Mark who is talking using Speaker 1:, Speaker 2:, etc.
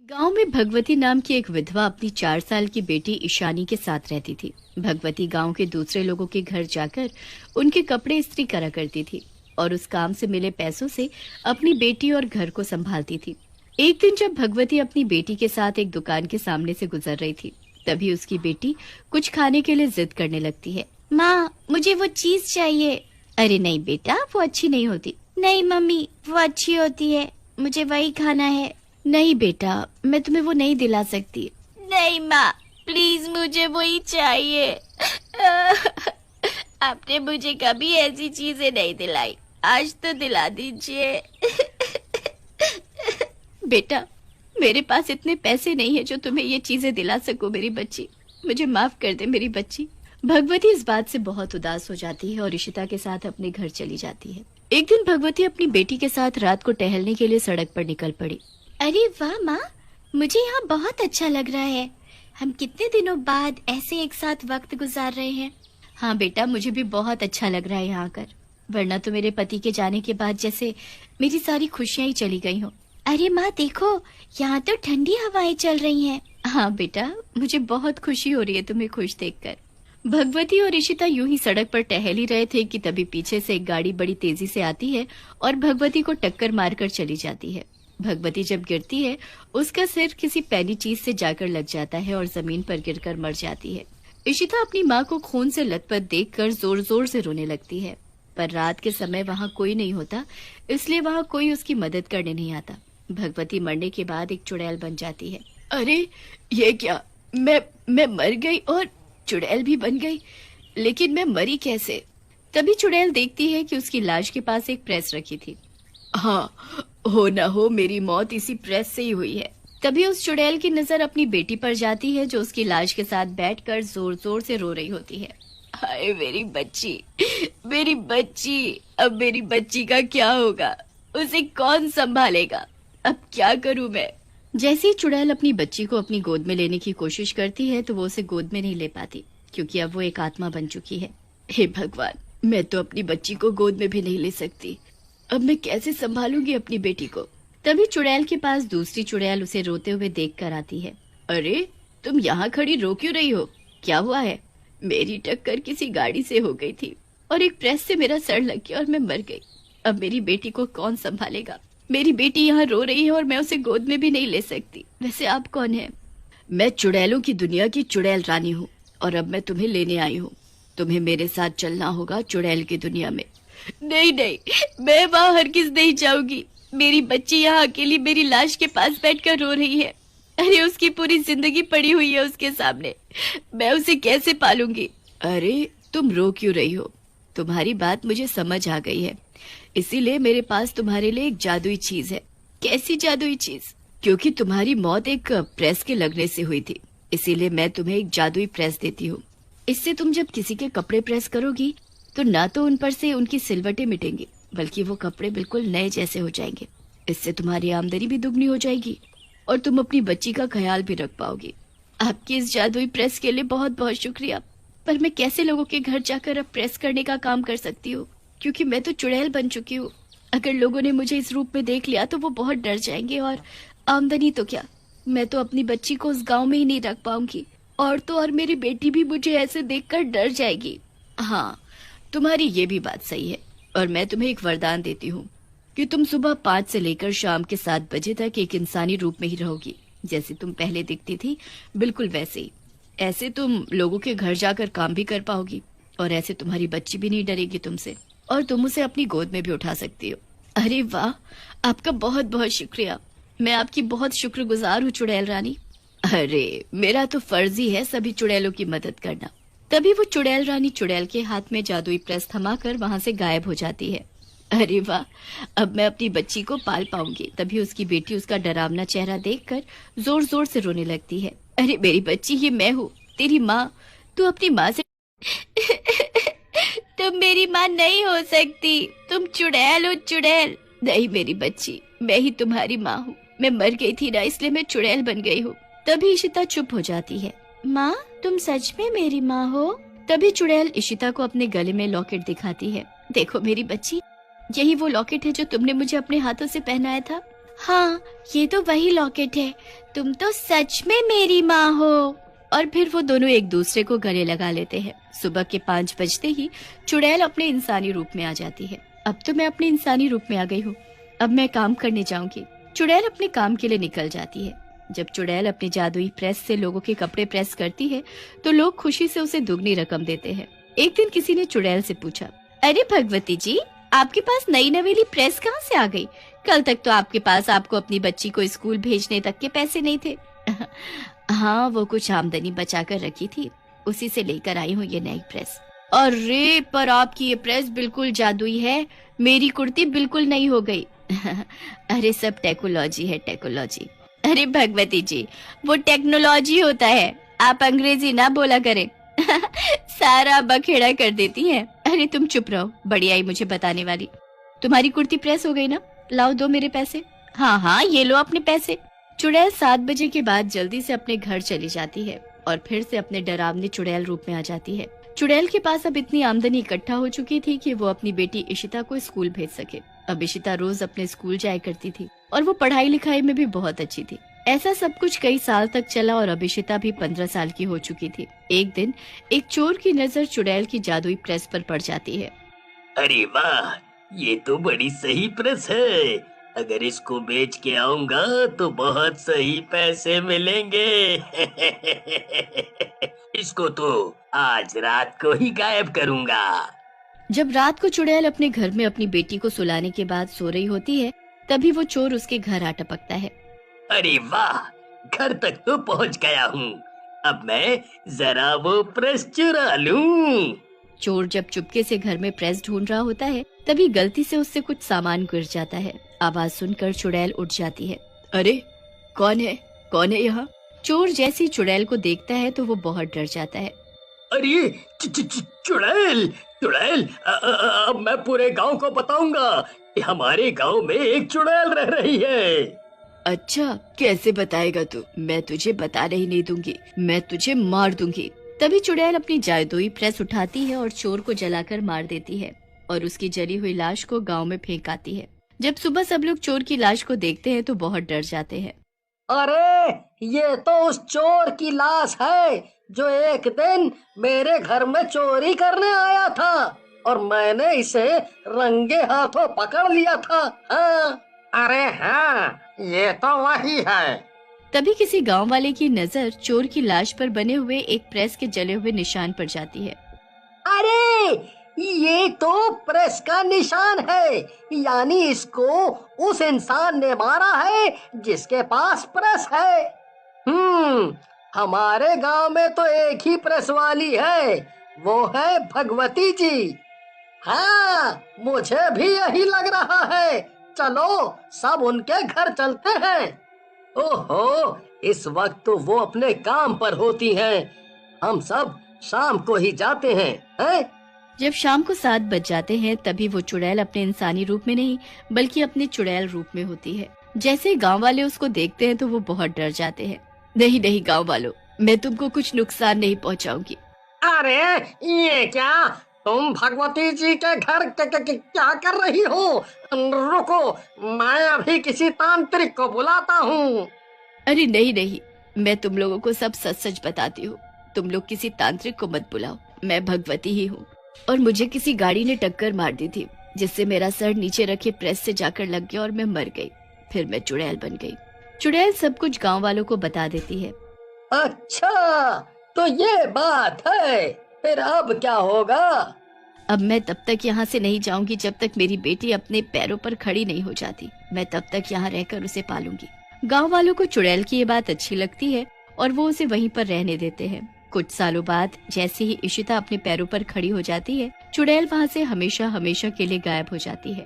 Speaker 1: गांव में भगवती नाम की एक विधवा अपनी 4 साल की बेटी ईशानी के साथ रहती थी। भगवती गांव के दूसरे लोगों के घर जाकर उनके कपड़े इस्त्री करा करती थी और उस काम से मिले पैसों से अपनी बेटी और घर को संभालती थी। एक दिन जब भगवती अपनी बेटी के साथ एक दुकान के सामने से गुजर रही थी, तभी उसकी बेटी कुछ खाने के लिए जिद करने लगती है। माँ, मुझे वो चीज चाहिए। अरे नहीं बेटा, वो अच्छी नहीं होती। नहीं मम्मी, वो अच्छी होती है, मुझे वही खाना है। नहीं बेटा, मैं तुम्हें वो नहीं दिला सकती। नहीं माँ, प्लीज मुझे वही चाहिए। आपने मुझे कभी ऐसी चीजें नहीं दिलाई, आज तो दिला दीजिए। बेटा, मेरे पास इतने पैसे नहीं है जो तुम्हें ये चीजें दिला सकूं मेरी बच्ची। मुझे माफ कर दे मेरी बच्ची। भगवती इस बात से बहुत उदास हो जाती है और इशिता के साथ अपने घर चली जाती है। एक दिन भगवती अपनी बेटी के साथ रात को टहलने के लिए सड़क पर निकल पड़ी। अरे वाह माँ, मुझे यहाँ बहुत अच्छा लग रहा है। हम कितने दिनों बाद ऐसे एक साथ वक्त गुजार रहे हैं। हाँ बेटा, मुझे भी बहुत अच्छा लग रहा है यहाँ आकर, वरना तो मेरे पति के जाने के बाद जैसे मेरी सारी खुशियाँ ही चली गई हो। अरे माँ देखो, यहाँ तो ठंडी हवाएं चल रही हैं। हाँ बेटा, मुझे बहुत खुशी हो रही है तुम्हें खुश देखकर। भगवती और इशिता यूं ही सड़क पर टहल ही रहे थे कि तभी पीछे से एक गाड़ी बड़ी तेजी से आती है और भगवती को टक्कर मारकर चली जाती है। भगवती जब गिरती है, उसका सिर किसी पैनी चीज से जाकर लग जाता है और जमीन पर गिरकर मर जाती है। इशिता अपनी माँ को खून से लथपथ देखकर जोर जोर से रोने लगती है, पर रात के समय वहाँ कोई नहीं होता, इसलिए वहाँ कोई उसकी मदद करने नहीं आता। भगवती मरने के बाद एक चुड़ैल बन जाती है। अरे ये क्या, मैं मर गई और चुड़ैल भी बन गई, लेकिन मैं मरी कैसे? तभी चुड़ैल देखती है कि उसकी लाश के पास एक प्रेस रखी थी। हाँ, हो ना हो मेरी मौत इसी प्रेस से ही हुई है। तभी उस चुड़ैल की नजर अपनी बेटी पर जाती है जो उसकी लाश के साथ बैठकर जोर जोर से रो रही होती है। हाय मेरी बच्ची, मेरी बच्ची, अब मेरी बच्ची का क्या होगा? उसे कौन संभालेगा? अब क्या करूं मैं? जैसे ही चुड़ैल अपनी बच्ची को अपनी गोद में लेने की कोशिश करती है तो वो उसे गोद में नहीं ले पाती, क्योंकि अब वो एक आत्मा बन चुकी है। हे भगवान, मैं तो अपनी बच्ची को गोद में भी नहीं ले सकती। अब मैं कैसे संभालूंगी अपनी बेटी को? तभी चुड़ैल के पास दूसरी चुड़ैल उसे रोते हुए देख कर आती है। अरे तुम यहाँ खड़ी रो क्यों रही हो? क्या हुआ है? मेरी टक्कर किसी गाड़ी से हो गई थी और एक प्रेस से मेरा सर लग गया और मैं मर गई। अब मेरी बेटी को कौन संभालेगा? मेरी बेटी यहाँ रो रही है और मैं उसे गोद में भी नहीं ले सकती। वैसे आप कौन है? मैं चुड़ैलों की दुनिया की चुड़ैल रानी हूँ और अब मैं तुम्हें लेने आई हूँ। तुम्हें मेरे साथ चलना होगा चुड़ैल की दुनिया में। नहीं नहीं, मैं वहाँ हरगिज नहीं जाऊंगी। मेरी बच्ची यहाँ अकेली मेरी लाश के पास बैठकर रो रही है। अरे उसकी पूरी जिंदगी पड़ी हुई है उसके सामने, मैं उसे कैसे पालूंगी? अरे तुम रो क्यों रही हो? तुम्हारी बात मुझे समझ आ गई है, इसीलिए मेरे पास तुम्हारे लिए एक जादुई चीज है। कैसी जादुई चीज? क्योंकि तुम्हारी मौत एक प्रेस के लगने से हुई थी, इसीलिए मैं तुम्हें एक जादुई प्रेस देती हूँ। इससे तुम जब किसी के कपड़े प्रेस करोगी तो ना तो उन पर से उनकी सिलवटें मिटेंगी, बल्कि वो कपड़े बिल्कुल नए जैसे हो जाएंगे। इससे तुम्हारी आमदनी भी दुगनी हो जाएगी और तुम अपनी बच्ची का ख्याल भी रख पाओगी। आपकी इस जादुई प्रेस के लिए बहुत बहुत शुक्रिया, पर मैं कैसे लोगों के घर जाकर अब प्रेस करने का काम कर सकती हूँ? क्योंकि मैं तो चुड़ैल बन चुकी हूँ। अगर लोगों ने मुझे इस रूप में देख लिया तो वो बहुत डर जाएंगे, और आमदनी तो क्या, मैं तो अपनी बच्ची को उस गांव में ही नहीं रख पाऊंगी, और तो और मेरी बेटी भी मुझे ऐसे देखकर डर जाएगी। हाँ, तुम्हारी ये भी बात सही है, और मैं तुम्हें एक वरदान देती हूँ कि तुम सुबह 5 से लेकर शाम के 7 बजे तक एक इंसानी रूप में ही रहोगी। जैसे तुम पहले दिखती थी बिल्कुल वैसे ही। ऐसे तुम लोगों के घर जाकर काम भी कर पाओगी, और ऐसे तुम्हारी बच्ची भी नहीं डरेगी तुमसे, और तुम उसे अपनी गोद में भी उठा सकती हो। अरे वाह, आपका बहुत बहुत शुक्रिया। मैं आपकी बहुत शुक्रगुजार हूँ चुड़ैल रानी। अरे मेरा तो फर्ज ही है सभी चुड़ैलों की मदद करना। तभी वो चुड़ैल रानी चुड़ैल के हाथ में जादुई प्रेस थमाकर वहाँ से गायब हो जाती है। अरे वाह, अब मैं अपनी बच्ची को पाल पाऊंगी। तभी उसकी बेटी उसका डरावना चेहरा देखकर जोर जोर से रोने लगती है। अरे मेरी बच्ची, ये मैं हूँ, तेरी माँ। तू अपनी माँ से तुम मेरी माँ नहीं हो सकती, तुम चुड़ैल हो चुड़ैल। नहीं मेरी बच्ची, मैं ही तुम्हारी माँ हूँ। मैं मर गई थी ना, इसलिए मैं चुड़ैल बन गई हूँ। तभी इशिता चुप हो जाती है। माँ, तुम सच में मेरी माँ हो? तभी चुड़ैल इशिता को अपने गले में लॉकेट दिखाती है। देखो मेरी बच्ची, यही वो लॉकेट है जो तुमने मुझे अपने हाथों से पहनाया था। हाँ, ये तो वही लॉकेट है। तुम तो सच में मेरी माँ हो। और फिर वो दोनों एक दूसरे को गले लगा लेते हैं। सुबह के 5 बजते ही चुड़ैल अपने इंसानी रूप में आ जाती है। अब तो मैं अपने इंसानी रूप में आ गई हूँ। अब मैं काम करने जाऊंगी। चुड़ैल अपने काम के लिए निकल जाती है। जब चुड़ैल अपनी जादुई प्रेस से लोगों के कपड़े प्रेस करती है तो लोग खुशी से उसे दुगनी रकम देते हैं। एक दिन किसी ने चुड़ैल से पूछा, अरे भगवती जी, आपके पास नई नवेली प्रेस कहाँ से आ गई? कल तक तो आपके पास आपको अपनी बच्ची को स्कूल भेजने तक के पैसे नहीं थे। हाँ, वो कुछ आमदनी बचा कर रखी थी, उसी से लेकर आई हूँ ये नई प्रेस। अरे पर आपकी ये प्रेस बिल्कुल जादुई है, मेरी कुर्ती बिल्कुल नई हो गई। अरे सब टेक्नोलॉजी है, टेक्नोलॉजी। अरे भगवती जी, वो टेक्नोलॉजी होता है, आप अंग्रेजी ना बोला करें। सारा बखेड़ा कर देती हैं। अरे तुम चुप रहो, बड़ी आई मुझे बताने वाली। तुम्हारी कुर्ती प्रेस हो गई ना? लाओ दो मेरे पैसे। हाँ हाँ, ये लो अपने पैसे। चुड़ैल 7 बजे के बाद जल्दी से अपने घर चली जाती है और फिर से अपने डरावने चुड़ैल रूप में आ जाती है। चुड़ैल के पास अब इतनी आमदनी इकट्ठा हो चुकी थी कि वो अपनी बेटी इशिता को स्कूल भेज सके। अब इशिता रोज अपने स्कूल जाया करती थी और वो पढ़ाई लिखाई में भी बहुत अच्छी थी। ऐसा सब कुछ कई साल तक चला और अब इशिता भी 15 साल की हो चुकी थी। एक दिन एक चोर की नजर चुड़ैल की जादुई प्रेस पर पड़ जाती है।
Speaker 2: अरे वाह, ये तो बड़ी सही प्रेस है। अगर इसको बेच के आऊंगा तो बहुत सही पैसे मिलेंगे। इसको तो आज रात को ही गायब करूंगा।
Speaker 1: जब रात को चुड़ैल अपने घर में अपनी बेटी को सुलाने के बाद सो रही होती है, तभी वो चोर उसके घर आ टपकता है।
Speaker 2: अरे वाह, घर तक तो पहुंच गया हूँ। अब मैं जरा वो प्रेस चुरा लूं।
Speaker 1: चोर जब चुपके से घर में प्रेस ढूंढ रहा होता है, तभी गलती से उससे कुछ सामान गिर जाता है। आवाज सुनकर चुड़ैल उठ जाती है। अरे कौन है, कौन है यहाँ? चोर जैसी चुड़ैल को देखता है तो वो बहुत डर जाता है।
Speaker 2: अरे चुड़ैल, चुड़ैल, अब मैं पूरे गांव को बताऊंगा कि हमारे गांव में एक चुड़ैल रह रही है।
Speaker 1: अच्छा, कैसे बताएगा तू? मैं तुझे बताने ही नहीं दूंगी, मैं तुझे मार दूंगी। तभी चुड़ैल अपनी जादुई प्रेस उठाती है और चोर को जलाकर मार देती है और उसकी जली हुई लाश को गांव में फेंक आती है। जब सुबह सब लोग चोर की लाश को देखते हैं तो बहुत डर जाते हैं।
Speaker 3: अरे ये तो उस चोर की लाश है जो एक दिन मेरे घर में चोरी करने आया था और मैंने इसे रंगे हाथों पकड़ लिया था। हाँ।
Speaker 4: अरे हाँ, ये तो वही है।
Speaker 1: तभी किसी गांव वाले की नजर चोर की लाश पर बने हुए एक प्रेस के जले हुए निशान पर जाती है।
Speaker 3: अरे ये तो प्रेस का निशान है, यानी इसको उस इंसान ने मारा है जिसके पास प्रेस है। हमारे गांव में तो एक ही प्रेस वाली है, वो है भगवती जी। हाँ, मुझे भी यही लग रहा है। चलो सब उनके घर चलते हैं। ओहो, इस वक्त तो वो अपने काम पर होती हैं। हम सब शाम को ही जाते हैं, हैं?
Speaker 1: जब शाम को 7 बज जाते हैं तभी वो चुड़ैल अपने इंसानी रूप में नहीं बल्कि अपने चुड़ैल रूप में होती है। जैसे गांव वाले उसको देखते हैं तो वो बहुत डर जाते हैं। नहीं नहीं गांव वालों, मैं तुमको कुछ नुकसान नहीं पहुंचाऊंगी।
Speaker 4: अरे ये क्या, तुम भगवती जी के घर क्या कर रही हो? रुको, मैं अभी किसी तांत्रिक को बुलाता हूँ।
Speaker 1: अरे नहीं नहीं, मैं तुम लोगों को सब सच सच बताती हूँ। तुम लोग किसी तांत्रिक को मत बुलाओ, मैं भगवती ही हूँ और मुझे किसी गाड़ी ने टक्कर मार दी थी जिससे मेरा सर नीचे रखे प्रेस से जाकर लग गया और मैं मर गई। फिर मैं चुड़ैल बन गई। चुड़ैल सब कुछ गांव वालों को बता देती है।
Speaker 3: अच्छा, तो ये बात है। फिर अब क्या होगा?
Speaker 1: अब मैं तब तक यहाँ से नहीं जाऊंगी जब तक मेरी बेटी अपने पैरों पर खड़ी नहीं हो जाती। मैं तब तक यहाँ रहकर उसे पालूंगी। गांव वालों को चुड़ैल की ये बात अच्छी लगती है और वो उसे वहीं पर रहने देते हैं। कुछ सालों बाद जैसे ही इशिता अपने पैरों पर खड़ी हो जाती है, चुड़ैल वहाँ से हमेशा हमेशा के लिए गायब हो जाती है।